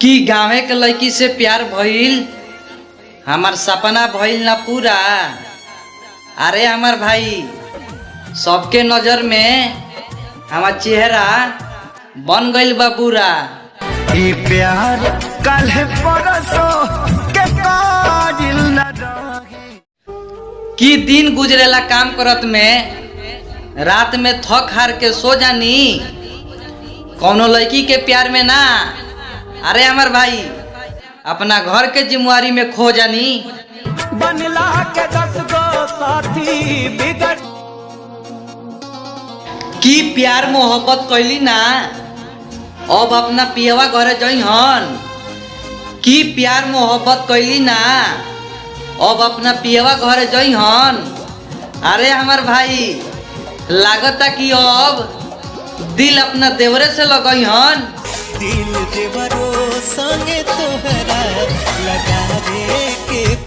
कि गाँवे के लड़की से प्यार भइल, हमार सपना भइल ना पूरा। अरे हमार भाई, सबके नजर में हमार चेहरा बन गइल बा बुरा। ई प्यार काल्हे परसो के काजिल न रही। कि दिन गुजरेला काम करत में, रात में थक हार के सो जानी, कौनो लड़की के प्यार में ना। अरे हमार भाई, अपना घर के जिम्मेवारी में खो जानी। बनला के 10 गो साथी बिगड़ कि प्यार मोहब्बत कैली ना, अब अपना पियवा घरे जइहन। कि प्यार मोहब्बत कैली ना, अब अपना पियवा घरे जइहन। अरे हमार भाई, लागता कि अब दिल अपना देवरे से लगइहन। दिल देवरो संगे तोहरा लगावे